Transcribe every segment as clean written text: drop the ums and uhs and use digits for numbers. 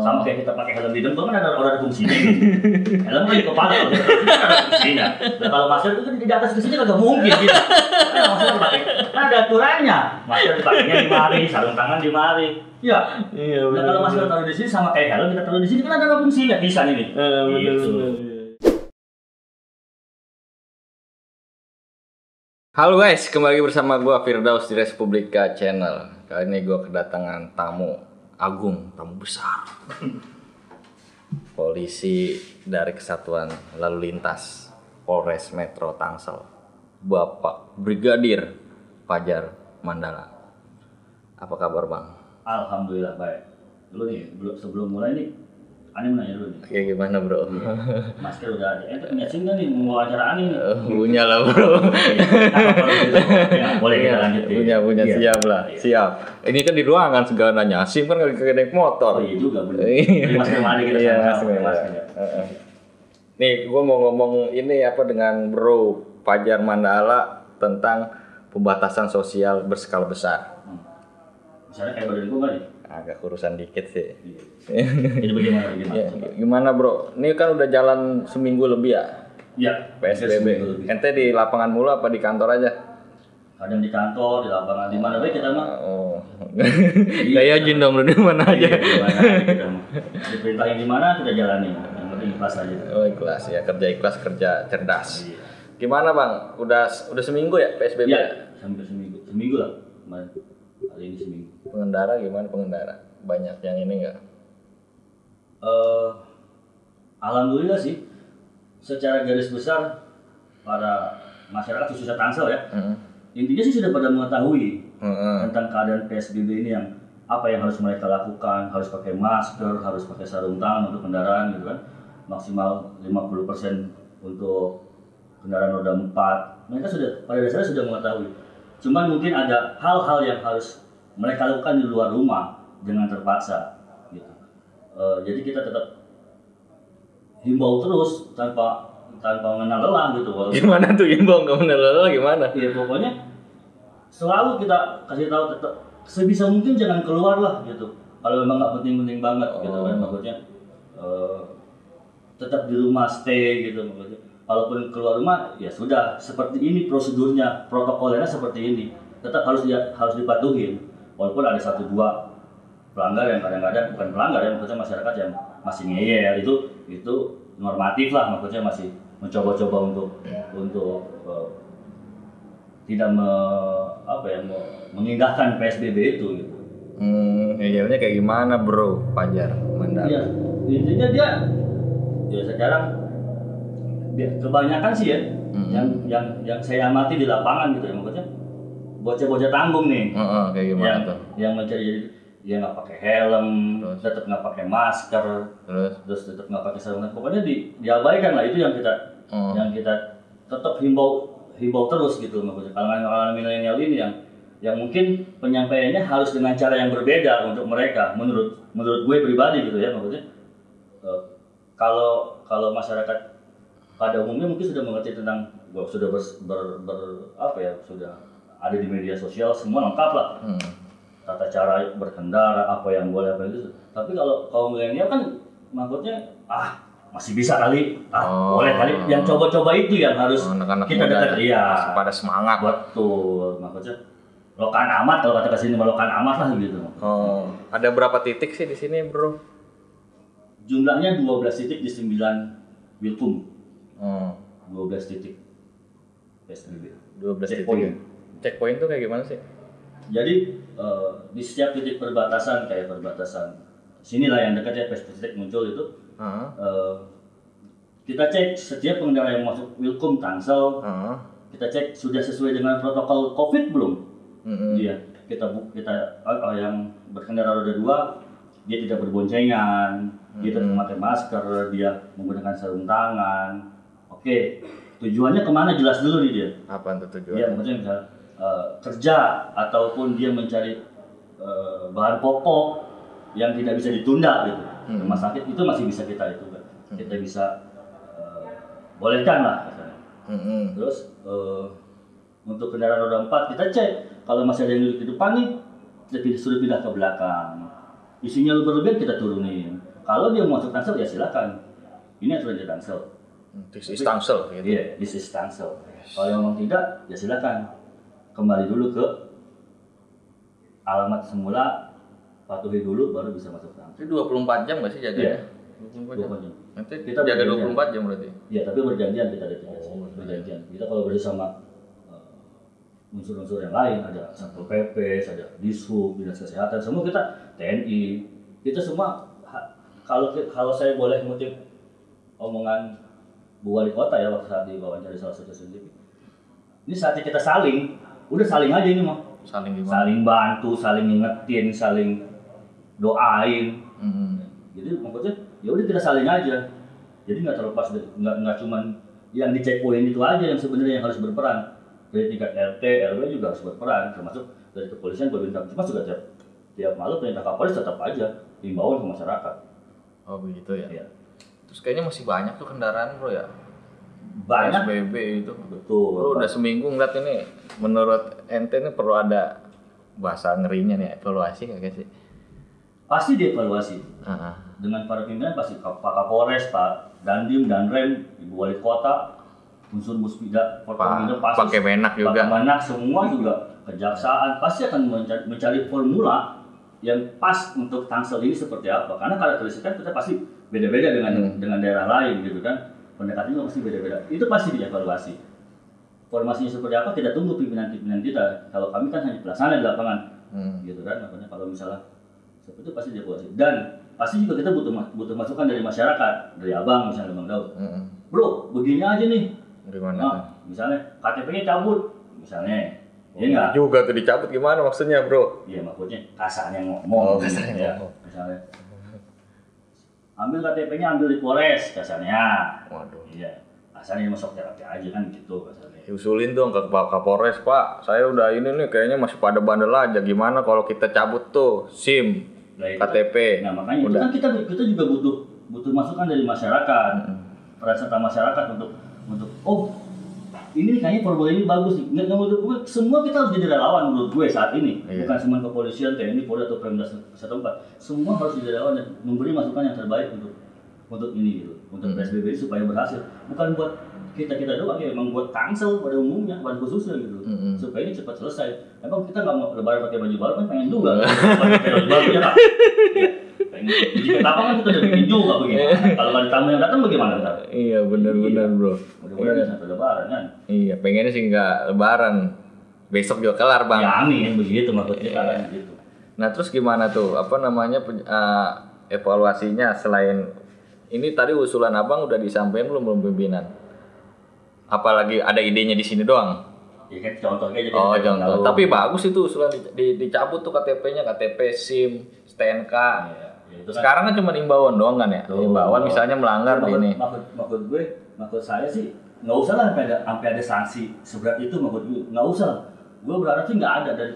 Sama kayak kita pakai helm di dempel kan ada fungsinya gitu. Helm kan di kepala, ada fungsinya. Dan kalau masker itu kan di atas ke sini kagak mungkin gitu. Masker dipakai, kan ada aturannya. Masker dipakainya di mari, sarung tangan di mari. Iya. Nah kalau masker taruh di sini sama kayak helm kita taruh di sini kan ada fungsinya, bisa nih. Bener. Halo guys, kembali bersama gue Firdaus di Respublika Channel. Kali ini gue kedatangan tamu agung, tamu besar. Polisi dari Kesatuan Lalu Lintas Polres Metro Tangsel, Bapak Brigadir Fajar Mandala. Apa kabar bang? Alhamdulillah baik. Dulu nih, sebelum mulai nih, Ani mau nanya dulu nih. Kayak gimana bro? Masker udah ada. Punya SIM nggak nih? Mau wawancara Ani nih? Punya lah bro. Boleh kita lanjut. Punya siap lah. Siap. Ini kan di ruangan segala nanya. SIM kan nggak naik motor. Oh iya juga bener. Jadi masker mana kita sama masker. Nih, gue mau ngomong ini apa dengan Bro Fajar Mandala tentang pembatasan sosial berskala besar. Misalnya kayak badan gue nggak nih? Agak kurusan dikit sih. Jadi bagaimana? Ya, gimana bro? Ini kan udah jalan seminggu lebih ya? Iya. PSBB. Ente di lapangan mulu apa di kantor aja? Kadang di kantor, di lapangan, di mana baik kita mah. Oh. Kayak jin dong, di mana aja? Di mana kita mah. Diperintahin di mana kita jalani. Yang penting ikhlas aja. Oh ikhlas ya, kerja ikhlas, kerja cerdas. Iya. Gimana bang? Udah seminggu ya PSBB? Iya, sampai seminggu lah. Kemarin. Hari ini seminggu. Pengendara gimana pengendara? Banyak yang ini nggak? Alhamdulillah sih. Secara garis besar para masyarakat khususnya Tangsel ya, intinya sih sudah pada mengetahui tentang keadaan PSBB ini yang apa yang harus mereka lakukan, harus pakai masker, harus pakai sarung tangan untuk kendaraan gitu kan, maksimal 50% untuk kendaraan roda 4. Mereka sudah pada dasarnya sudah mengetahui. Cuman mungkin ada hal-hal yang harus mereka lakukan di luar rumah dengan terpaksa gitu. Jadi kita tetap himbau terus tanpa mengenal lelah gitu. Gimana tuh himbau nggak mengenal lelah gimana? Ya pokoknya selalu kita kasih tahu tetap sebisa mungkin jangan keluar lah gitu. Kalau memang nggak penting-penting banget gitu kan maksudnya tetap di rumah stay gitu maksudnya. Kalaupun keluar rumah ya sudah seperti ini prosedurnya, protokolnya seperti ini. Tetap harus dipatuhin. Walaupun ada 1-2 pelanggar yang kadang-kadang bukan pelanggar ya, maksudnya masyarakat yang masih ngeyel itu normatif lah, maksudnya masih mencoba-coba untuk tidak mengindahkan PSBB itu gitu. Ngeyelnya kayak gimana bro Fajar Mandala? Ya, intinya dia sekarang kebanyakan sih ya yang saya amati di lapangan gitu ya, maksudnya bocah-bocah tanggung nih, kayak gimana tuh? Yang mencari dia nggak pakai helm, tetap nggak pakai masker, terus tetap nggak pakai sarung tangan. Pokoknya diabaikan lah, itu yang kita tetap himbau terus gitu maksudnya. Kalangan milenial ini yang mungkin penyampaiannya harus dengan cara yang berbeda untuk mereka. Menurut gue pribadi gitu ya maksudnya. Kalau masyarakat pada umumnya mungkin sudah mengerti tentang sudah sudah ada di media sosial semua lengkap lah, tata cara berkendara, apa yang boleh apa itu. Tapi kalau kaum milenial kan maksudnya masih bisa kali, boleh kali. Yang coba-coba itu yang harus anak-anak kita dekat ya, pada semangat. Betul, maksudnya lokan amat kalau kata kesini lokan amat lah gitu. Ada berapa titik sih di sini bro? Jumlahnya 12 titik di 9 Wilkum. 12 titik PSBB. 12 titik. Checkpoint tuh kayak gimana sih? Jadi di setiap titik perbatasan kayak perbatasan sinilah yang dekat ya titik muncul itu, kita cek setiap pengendara yang masuk Wilkum Tangsel, kita cek sudah sesuai dengan protokol COVID belum? Dia kita yang berkendara roda 2 dia tidak berboncengan, dia tetap memakai masker, dia menggunakan sarung tangan. Oke, tujuannya kemana jelas dulu nih dia. Apa itu tujuannya? Dia maksudnya misalnya kerja ataupun dia mencari bahan pokok yang tidak bisa ditunda gitu. Rumah sakit itu masih bisa kita itu kan. Kita bisa bolehkan lah misalnya. Terus untuk kendaraan roda 4 kita cek kalau masih ada yang duduk di depan nih, kita sudah pindah ke belakang. Isinya berlebihan kita turunin. Kalau dia mau masuk Tangsel ya silakan. Ini aturan di Tangsel. This is Tangsel gitu. Iya, this is Tangsel. Kalau memang tidak, ya silakan kembali dulu ke alamat semula, patuhi dulu baru bisa masuk Tangsel. Itu 24 jam nggak sih jaganya? Iya. 24 jam. Nanti Kita jaga berjanjian. 24 jam berarti. Iya, tapi berjanjian kita ada berjanjian. Kita kalau bersama unsur-unsur yang lain, ada Satpol PP, ada Dishub, Dinas Kesehatan, semua kita TNI, kita semua kalau saya boleh mengutip omongan Bu Wali Kota ya waktu saat diwawancara salah satu TV. Ini saatnya kita saling, udah saling aja ini mah. Saling gimana? Saling bantu, saling ngingetin, saling doain. Jadi maksudnya ya udah kita saling aja. Jadi nggak terlepas nggak cuman yang di checkpoint itu aja yang sebenarnya yang harus berperan. Dari tingkat RT, RW juga harus berperan, termasuk dari kepolisian, pemerintah. Cuma juga tiap malam perintah Kapolres tetap aja himbauan ke masyarakat. Oh begitu ya. Ya. Terus kayaknya masih banyak tuh kendaraan bro ya. Banyak. PSBB itu. Betul. Bro udah seminggu ngeliat ini. Menurut ente ini perlu ada bahasa ngerinya nih evaluasi kagak sih? Pasti dievaluasi. Dengan para pimpinan pasti Pak Kapolres, Pak Dandim, Danrem, Ibu Wali Kota, unsur Muspida, Forkominda pasti pakai Menak juga. Pak Menak semua juga kejaksaan pasti akan mencari formula yang pas untuk Tangsel ini seperti apa. Karena karakteristiknya kita pasti beda-beda dengan daerah lain gitu kan. Pendekatannya pasti beda-beda. Itu pasti dievaluasi. Formasinya seperti apa kita tunggu pimpinan-pimpinan kita. Kalau kami kan hanya pelaksana di lapangan. Gitu kan. Makanya kalau misalnya seperti itu pasti dievaluasi. Dan pasti juga kita butuh masukan dari masyarakat, dari Abang misalnya Bang Daud. Bro, begini aja nih. Gimana? Nah, misalnya KTP-nya cabut, misalnya, ya enggak? Juga tuh dicabut gimana maksudnya bro? Iya maksudnya kasarnya ngomong. Kasarnya ya, ngomong. Misalnya, ambil KTP-nya ambil di Polres kasarnya. Waduh. Iya, kasarnya masuk terapi aja kan gitu kasarnya. Usulin dong ke Pak Kapolres, Pak. Saya udah ini nih kayaknya masih pada bandel aja. Gimana kalau kita cabut tuh SIM, Nah, KTP? Nah makanya udah. itu kan kita juga butuh masukan dari masyarakat, peran serta masyarakat untuk oh ini kayaknya formula ini bagus nih. Nggak menurut gue semua kita harus jadi relawan menurut gue saat ini. Iya. Bukan cuma kepolisian, TNI, Polri atau Pemda setempat. Semua harus jadi relawan dan memberi masukan yang terbaik untuk ini gitu, untuk PSBB ini supaya berhasil. Bukan buat kita doang ya, emang buat Tangsel pada umumnya, pada khususnya gitu. Supaya ini cepat selesai. Emang kita nggak mau lebaran pakai baju baru kan pengen juga. Pakai baju baru ya kan. Jika apa kan kita udah bikin juga begini. Kalau nggak ada tamu yang datang bagaimana ntar? Iya benar bro. Mudah-mudahan sampai lebaran kan. Iya pengennya sih nggak lebaran. Besok juga kelar bang. Ya amin begitu maksudnya kan gitu. Nah terus gimana tuh apa namanya evaluasinya selain ini tadi usulan abang udah disampaikan belum pimpinan? Apalagi ada idenya di sini doang? Ya kan contohnya jadi. Oh contoh. Tapi bagus itu usulan dicabut tuh KTP-nya, KTP, SIM, STNK. Ya, itu kan. Sekarang kan cuma imbauan doang kan ya? Imbauan misalnya melanggar ini. Maksud saya sih nggak usah lah sampai ada sanksi seberat itu maksud gue nggak usah. Gue berharap sih nggak ada dari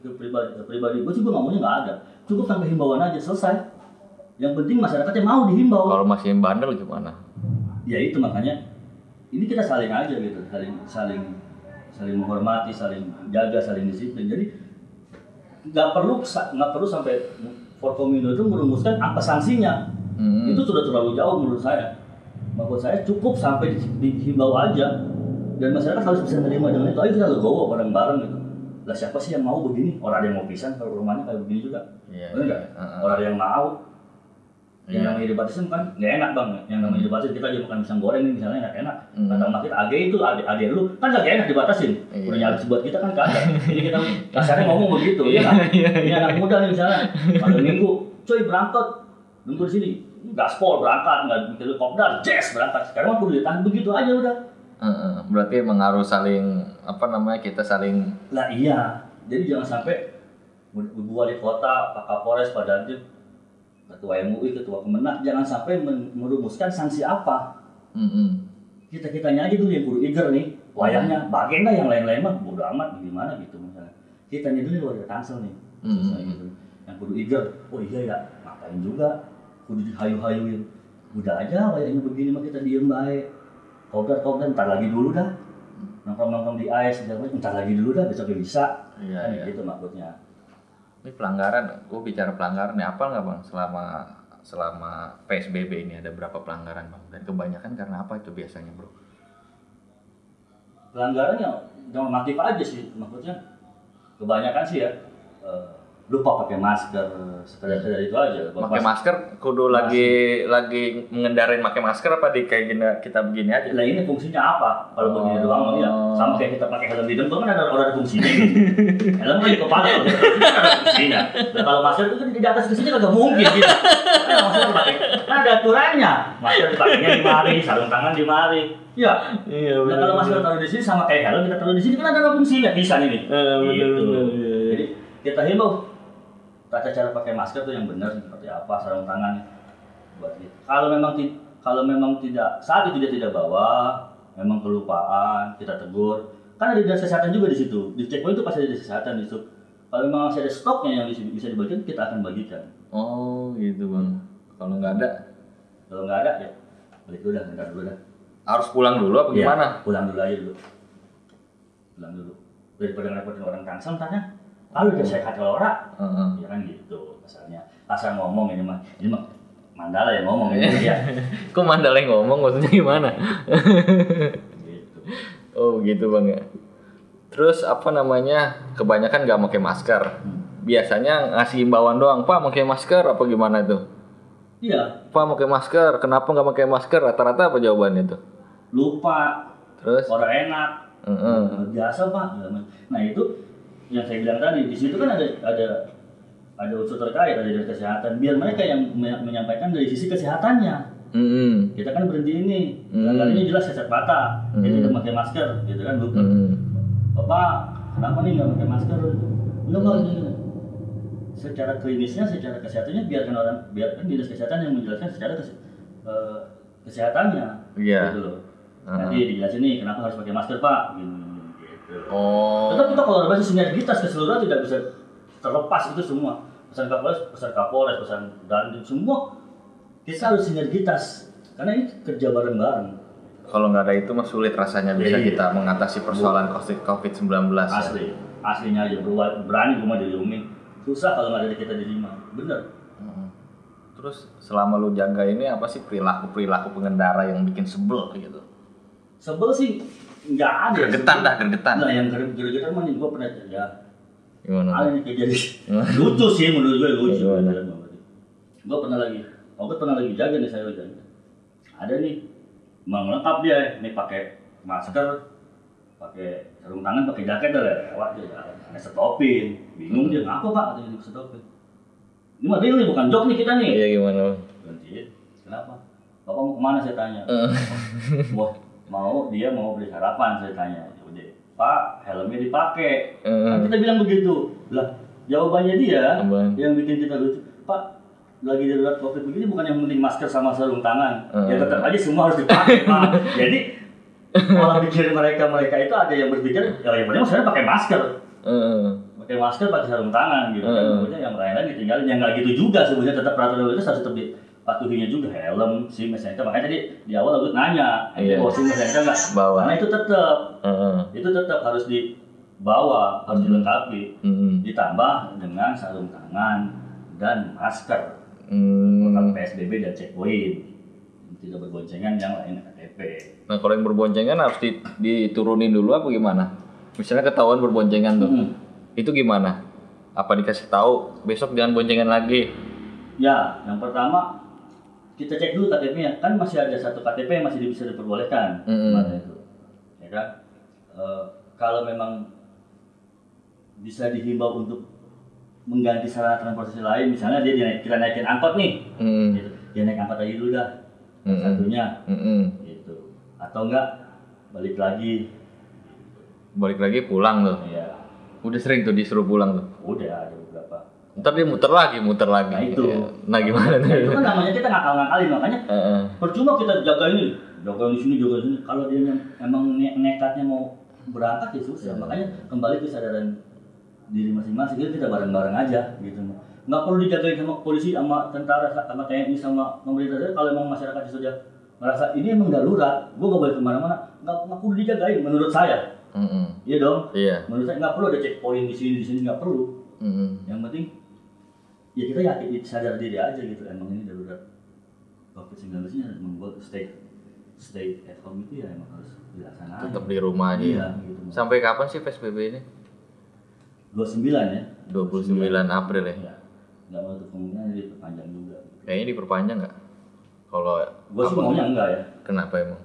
ke pribadi gue sih gue ngomongnya nggak ada. Cukup sampai himbauan aja selesai. Yang penting masyarakatnya mau dihimbau. Kalau masih bandel gimana? Ya itu makanya ini kita saling aja gitu, saling menghormati, saling jaga, saling disiplin. Jadi nggak perlu sampai Forkominda itu merumuskan apa sanksinya. Itu sudah terlalu jauh menurut saya. Maksud saya cukup sampai dihimbau aja dan masyarakat harus bisa menerima dengan itu. Ayo kita legowo bareng-bareng gitu. Lah siapa sih yang mau begini? Orang ada yang mau pisang kalau rumahnya kayak begini juga. Benar nggak? Orang ada yang mau. Yang namanya dibatasin kan nggak enak bang. Yang namanya dibatasin kita aja makan pisang goreng nih misalnya enak. Kata mak kita ade itu ade lu kan nggak enak dibatasin. Udah nyari buat kita kan kagak. Jadi kita kasarnya ngomong begitu. Ini anak muda nih misalnya pada minggu, coy berangkat nunggu di sini. Gaspol berangkat, nggak bikin kopdar, jazz berangkat. Sekarang mah kudu ditahan begitu aja udah. Berarti emang harus saling kita saling. Lah iya. Jadi jangan sampai Bu Wali Kota, Pak Kapolres, Pak Dandim, Ketua MUI, Ketua Kemenak jangan sampai merumuskan sanksi apa. Kita-kitanya aja dulu yang kudu iger nih. Wayahnya bagian dah yang lain-lain mah bodo amat gimana gitu misalnya. Kitanya dulu warga Tangsel nih. Gitu. Yang kudu iger. Oh iya ya, ngapain juga? Kudu dihayu-hayuin. Udah aja wayahnya begini mah kita diem baik. Kopdar ntar lagi dulu dah. Nongkrong di AS ntar lagi dulu dah besoknya bisa. Iya. Gitu maksudnya. Ini pelanggaran, gue bicara pelanggaran nih apa nggak bang selama selama PSBB ini ada berapa pelanggaran Bang? Dan kebanyakan karena apa itu biasanya bro? Pelanggarannya normatif aja sih, maksudnya kebanyakan sih ya lupa pakai masker, sekedar itu aja. Pakai masker kudu lagi mengendarain pakai masker apa di kayak gini kita begini aja? Nah ini fungsinya apa? Kalau begini doang ya sama kayak kita pakai helm di dengkul kan ada fungsinya gitu. Helm kan di kepala ada fungsinya. Nah kalau masker itu kan di atas ke sini kagak mungkin gitu. Nah, masker dipakai, kan ada aturannya. Masker dipakainya di mari, sarung tangan di mari. Ya. Iya. Nah kalau masker taruh di sini sama kayak helm kita taruh di sini kan ada fungsinya bisa nih. Gitu. Jadi kita himbau tata cara pakai masker tuh yang benar seperti apa, sarung tangan buat gitu. Kalau memang tidak saat itu dia tidak bawa, memang kelupaan, kita tegur. Kan ada dinas kesehatan juga di situ. Di checkpoint itu pasti ada dinas kesehatan di situ. Kalau memang masih ada stoknya yang bisa dibagikan, kita akan bagikan. Oh gitu Bang. Kalau nggak ada ya balik dulu dah, bentar dulu dah. Harus pulang dulu apa gimana? Ya, pulang dulu aja dulu. Daripada ngerepotin orang Tangsel tanya. Lalu udah sehat orang, ya kan gitu asalnya. Asal ngomong ini mah Mandala yang ngomong ini ya. Kok Mandala yang ngomong maksudnya gimana? Gitu. Oh gitu Bang ya. Terus apa namanya kebanyakan nggak pakai masker. Biasanya ngasih imbauan doang, Pak pakai masker apa gimana tuh? Iya. Pak pakai masker, kenapa nggak pakai masker? Rata-rata apa jawabannya tuh? Lupa. Terus? Orang enak. Biasa Pak. Nah itu yang saya bilang tadi, di situ kan ada unsur terkait, ada dari kesehatan. Biar mereka yang menyampaikan dari sisi kesehatannya. Kita kan berhenti ini, pelanggarannya jelas cacat mata, dia tidak pakai masker, gitu kan bukan. Bapak, kenapa nih nggak pakai masker? Enggak gitu. Secara klinisnya, secara kesehatannya biarkan dinas kesehatan yang menjelaskan secara kesehatannya. Iya. Gitu loh. Nanti dijelasin nih kenapa harus pakai masker Pak. Gitu. Oh. Tetap kita kalau berbasis sinergitas keseluruhan tidak bisa terlepas itu semua. Pesan Kapolres, pesan Dandim semua kita harus sinergitas karena ini kerja bareng-bareng. Kalau nggak ada itu mah sulit rasanya bisa kita mengatasi persoalan COVID-19. Aslinya aja berani cuma dilindungi. Susah kalau nggak ada kita diterima. Bener. Terus selama lu jaga ini apa sih perilaku pengendara yang bikin sebel gitu? Sebel sih nggak ada. Gergetan. Nah yang gergetan mah gue pernah ya. Gimana? Ada nih kejadian lucu sih menurut gue lucu. Gue pernah lagi jaga nih saya jaga. Ada nih melengkap dia nih pakai masker, pakai sarung tangan, pakai jaket lewat dia jalan. Ada stopin, bingung dia ngapa Pak katanya stopin. Ini mah real nih bukan joke nih kita nih. Iya gimana? Gantiin. Kenapa? Bapak mau kemana saya tanya. Dia mau beli sarapan saya tanya. Udah, Pak, helmnya dipakai. Kan kita bilang begitu. Lah, jawabannya dia yang bikin kita lucu. Pak, lagi darurat COVID begini bukan yang penting masker sama sarung tangan. Ya tetap aja semua harus dipakai, Pak. Jadi malah pikir mereka itu ada yang berpikir ya yang penting maksudnya pakai masker. Pakai masker, pakai sarung tangan gitu kan. Kemudian yang lain ditinggalin. Yang nggak gitu juga sebenarnya tetap peraturan itu harus tetap patuhinya juga helm, SIM, SNK. Makanya tadi di awal aku nanya, bawa SIM, SNK nggak? Bawa. Karena itu tetap harus dibawa, harus dilengkapi, ditambah dengan sarung tangan dan masker. Protokol PSBB dan checkpoint. Tidak berboncengan yang lain KTP. Nah kalau yang berboncengan harus diturunin dulu apa gimana? Misalnya ketahuan berboncengan tuh, itu gimana? Apa dikasih tahu besok jangan boncengan lagi? Ya, yang pertama kita cek dulu KTP-nya, kan masih ada satu KTP yang masih bisa diperbolehkan. Itu. Ya kan? Kalau memang bisa dihimbau untuk mengganti sarana transportasi lain, misalnya kita naikin angkot nih, gitu. Dia naik angkot aja dulu dah, satunya, gitu. Atau enggak balik lagi pulang tuh. Iya. Udah sering tuh disuruh pulang tuh. Udah ada beberapa. Ntar dia muter lagi. Nah itu. Nah gimana tuh? Itu kan namanya kita ngakal-ngakalin, makanya percuma kita jaga di sini. Kalau dia emang nekatnya mau berangkat ya susah. Makanya kembali kesadaran diri masing-masing, kita bareng-bareng aja gitu. Nggak perlu dijagain sama polisi, sama tentara, sama TNI, sama pemerintah. Kalau emang masyarakat sudah merasa ini emang darurat, gue nggak boleh kemana-mana, nggak perlu dijagain menurut saya. Iya dong. Iya. Menurut saya nggak perlu ada checkpoint di sini nggak perlu. Yang penting ya kita yakin sadar diri aja gitu, emang ini darurat COVID-19 nya membuat stay at home itu ya emang harus dilaksanakan. Tetap di rumah aja. Iya, gitu. Sampai kapan sih PSBB ini? 29 ya. 29 April ya. Iya. Nggak mau tuh kemungkinan diperpanjang juga. Kayaknya diperpanjang nggak? Kalau gua sih maunya enggak ya. Kenapa emang?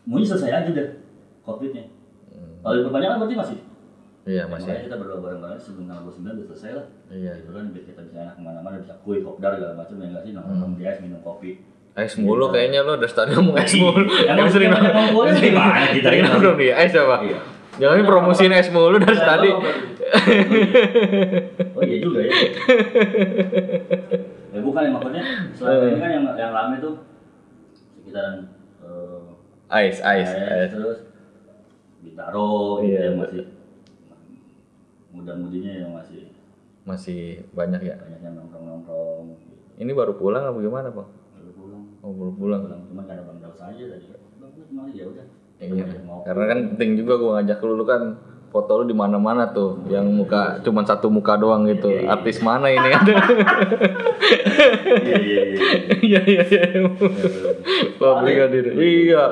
Maunya selesai aja deh COVID-nya. Kalau diperpanjang kan berarti masih. Iya masih. Makanya kita berdoa bareng-bareng sebelum tanggal 29 udah selesai lah. Iya. Gitu kan biar kita bisa enak kemana-mana, bisa kuy, kopdar segala macam ya nggak sih, nongkrong di es, minum kopi. Es mulu kayaknya lo dari tadi ngomong es mulu. Yang sering nongkrong gimana kita sering nongkrong di es apa? Iya. Jangan promosiin es mulu dari tadi. Oh iya juga ya. Ya bukan ya, maksudnya selama ini kan yang rame tuh sekitaran Ais. terus Bintaro gitu yang masih muda-mudinya yang masih banyak ya. banyak yang nongkrong gitu. Ini baru pulang apa gimana, Bang? Baru pulang. Oh, baru pulang. Cuma karena Bang Daus aja tadi. Bang kemana ya udah. Iya. Karena kan penting juga gua ngajak lu kan foto lu di mana-mana tuh, yang muka cuman satu muka doang gitu. Iya. Artis mana ini ada? Iya. Publik hadir. Iya.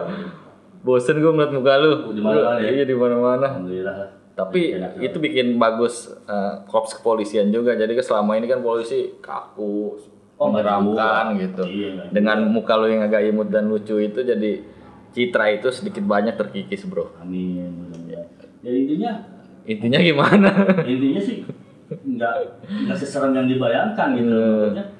Bosen gua ngeliat muka lu. Di mana-mana ya? Iya di mana-mana. Alhamdulillah lah. Tapi itu bikin bagus korps kepolisian juga. Jadi selama ini kan polisi kaku, menyeramkan gitu. Iya, dengan muka lu yang agak imut dan lucu itu jadi citra itu sedikit banyak terkikis, Bro. Amin. Mudah-mudahan. Ya Intinya gimana? Intinya sih nggak seserem yang dibayangkan gitu. Maksudnya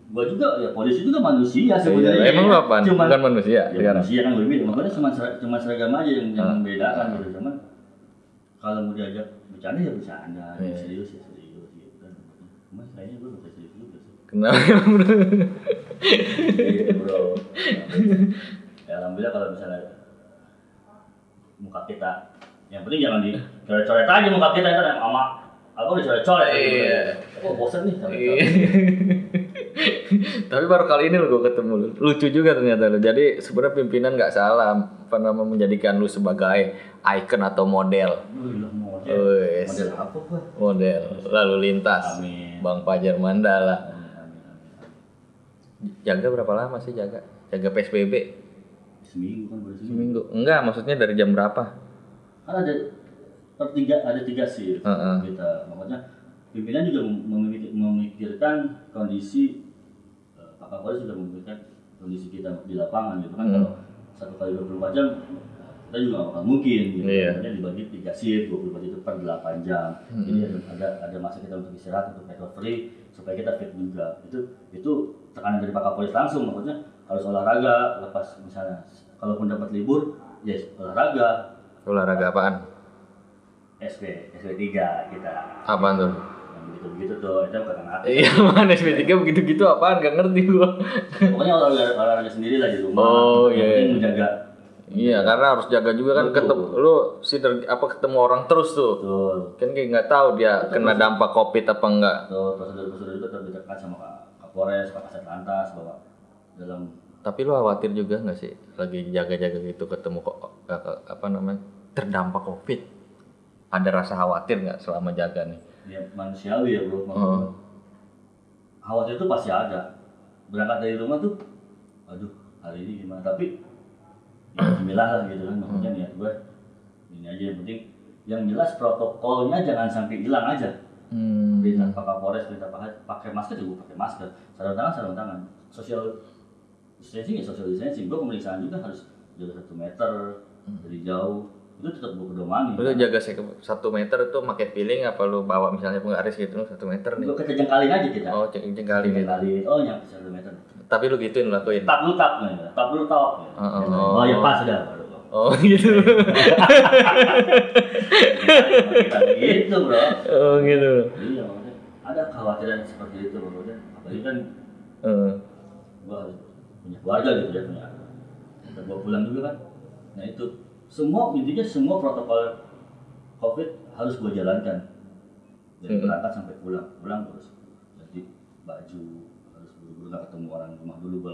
gua juga ya polisi juga manusia sebenarnya. Emang lu apaan? Bukan manusia ya sekarang. manusia kan lebih, makanya cuma seragam aja yang membedakan gitu. Cuman kalau mau diajak bercanda ya bercanda, serius ya serius gitu kan. Cuma kayaknya gua nggak serius juga sih. Kenapa? Gitu bro. Ya alhamdulillah kalau misalnya muka kita, yang penting jangan dicoret-coret aja muka kita itu sama aku dicoret-coret. Iya. Aku bosan nih sama Tapi baru kali ini gue ketemu lu. Lucu juga ternyata lu. Jadi sebenarnya pimpinan nggak salah menjadikan lu sebagai icon atau model. Model apa gua? Model lalu lintas. Amin. Bang Fajar Mandala. Amin. Jaga berapa lama sih jaga? Jaga PSBB? Seminggu kan baru Seminggu. Enggak, maksudnya dari jam berapa? Kan ada tiga sih kita. Makanya pimpinan juga memikirkan kondisi Pak Kapolres juga memikirkan kondisi kita di lapangan gitu kan. Kalau 1 kali 24 jam kita juga nggak bakal mungkin gitu. Makanya dibagi 3 shift 24 itu per 8 jam. Jadi ada masa kita untuk istirahat, untuk recovery supaya kita fit juga. Itu tekanan dari Pak Kapolres langsung. Maksudnya harus olahraga, lepas misalnya kalaupun dapat libur ya olahraga. Olahraga apaan? SP3 kita. Apaan tuh? Begitu tuh, itu bukan ngerti. Iya, mana SP3 begitu-gitu apaan? Gak ngerti gua. Pokoknya olahraga sendiri lah di rumah. Oh iya. Menjaga. Iya, karena harus jaga juga kan ketemu orang terus tuh. Betul. Kan kayak nggak tahu dia kena dampak COVID apa enggak. Tuh, prosedur-prosedur itu tetap ditekan sama Kapolres, Pak Kasat Lantas bahwa dalam. Tapi lu khawatir juga nggak sih lagi jaga-jaga gitu ketemu terdampak COVID? Ada rasa khawatir nggak selama jaga nih? Ya manusiawi ya bro. Khawatir itu pasti ada. Berangkat dari rumah tuh, aduh hari ini gimana? Tapi ya bismillah lah gitu kan. Maksudnya niat gue ini aja yang penting. Yang jelas protokolnya jangan sampai hilang aja. Perintah Pak Kapolres, perintah pakai masker juga pakai masker. Sarung tangan. Social distancing ya social distancing. Gue pemeriksaan juga harus jaga 1 meter dari jauh. Itu tetap gue pedoman. Lu jaga 1 meter itu pakai feeling apa lu bawa misalnya penggaris gitu 1 meter nih? Kita jengkalin aja kita. Oh, jengkalin gitu. Oh, nyampe 1 meter. Tapi lu gituin lakuin. Tap dulu. Oh ya pas sudah. Oh gitu. Kita gitu bro. Oh gitu. Iya, maksudnya ada kekhawatiran seperti itu bro. Apalagi kan gua harus punya keluarga gitu ya, punya. Kita bawa pulang juga kan. Nah itu intinya semua protokol COVID harus gua jalankan. Dari berangkat sampai pulang terus. Jadi baju harus buru-buru nggak ketemu orang rumah dulu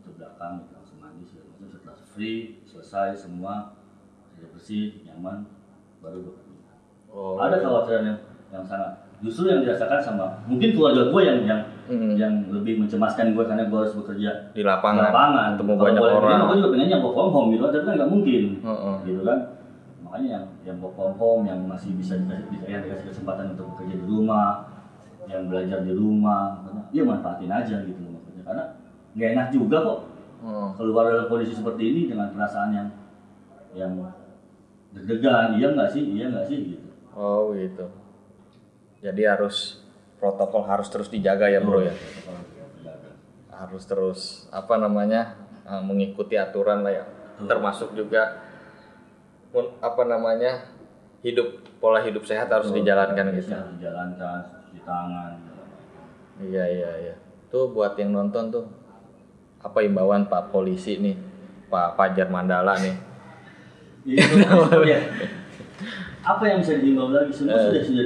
ke belakang gitu, langsung mandi setelah free selesai semua sudah bersih nyaman baru gue. Ada kekhawatiran yang sangat justru yang dirasakan sama mungkin keluarga gue yang lebih mencemaskan gue karena gue harus bekerja di lapangan ketemu banyak orang. Gue juga pengennya work from home gitu, tapi kan nggak mungkin, gitu kan. Makanya yang work from home yang masih bisa dikasih kesempatan untuk bekerja di rumah, yang belajar di rumah, ya manfaatin aja gitu maksudnya. Karena nggak enak juga kok keluar dalam kondisi seperti ini dengan perasaan yang deg-degan, iya nggak sih gitu. Oh gitu. Jadi protokol harus terus dijaga ya bro ya. Harus terus mengikuti aturan lah ya. Termasuk juga pola hidup sehat harus dijalankan gitu. Harus dijalankan, cuci tangan. Iya. Tuh buat yang nonton tuh apa imbauan Pak Polisi nih, Pak Fajar Mandala nih. Iya. Apa yang bisa dihimbau lagi? Semua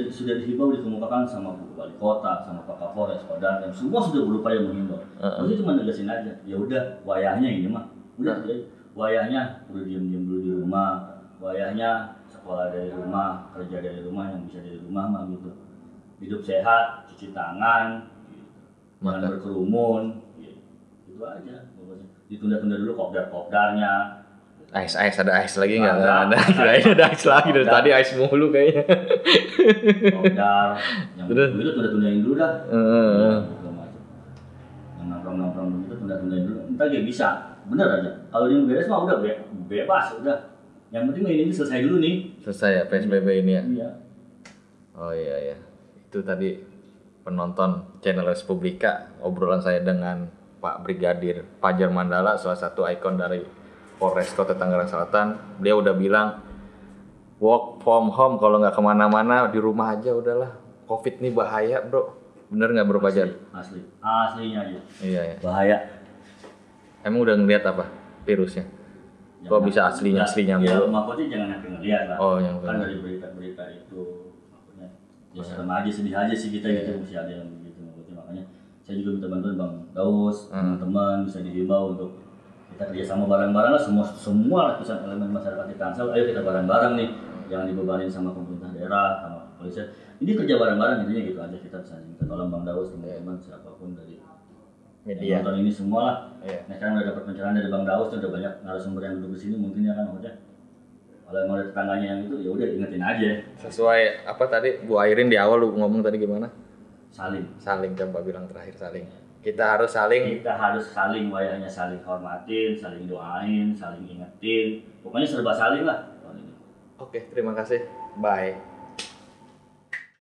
sudah dihimbau, dikemukakan sama Bu Wali Kota, sama Pak Kapolres, Kodam, dan semua sudah berupaya menghimbau. Maksudnya cuma negasin aja. Ya udah, wayahnya ini mah. Udah, wayahnya udah diam-diam dulu di rumah. Wayahnya sekolah dari rumah, kerja dari rumah, yang bisa dari rumah mah gitu. Hidup sehat, cuci tangan, jangan berkerumun, gitu aja. Ditunda-tunda dulu kopdar-kopdarnya. Ais ada ais lagi nggak? Ada ais lagi dari tadi ais mulu kayaknya. Kopdar, yang itu tunda-tundain dulu dah. Yang nongkrong begitu tunda-tundain dulu. Entar dia bisa, bener aja. Kalau dia beres mah udah bebas, udah. Yang penting ini selesai dulu nih. Selesai ya PSBB ini ya. Iya. Oh iya. Itu tadi penonton channel Respublika, obrolan saya dengan Pak Brigadir Fajar Mandala, salah satu ikon dari Polres Kota Tangerang Selatan. Dia udah bilang work from home, kalau nggak kemana-mana di rumah aja udahlah. Covid nih bahaya bro, bener nggak bro Fajar? Aslinya aja. Iya. Bahaya. Emang udah ngeliat apa virusnya? Kok bisa aslinya mulu? Ya maksudnya jangan sampai ngeliat lah. Oh, yang kan dari berita-berita itu maksudnya ya serem aja, sedih aja sih kita gitu, mesti ada yang begitu maksudnya. Makanya saya juga minta bantuan Bang Daus, teman-teman bisa dihimbau untuk kita kerjasama bareng-bareng lah, semua lapisan elemen masyarakat di Tangsel. Ayo kita bareng-bareng nih, jangan dibebanin sama pemerintah daerah, sama polisi. Ini kerja bareng-bareng intinya gitu aja. Kita bisa minta tolong Bang Daus, teman-teman siapapun dari media nonton ini semua lah. Nah sekarang udah dapat pencerahan dari Bang Daus, udah banyak narasumber yang duduk di sini mungkin ya kan maksudnya. Kalau emang ada tetangganya yang itu ya udah ingetin aja. Sesuai apa tadi Bu Airin di awal lu ngomong tadi gimana? Saling coba bilang terakhir saling. Kita harus saling, wayahnya saling hormatin, saling doain, saling ingetin. Pokoknya serba saling lah. Oke, terima kasih. Bye.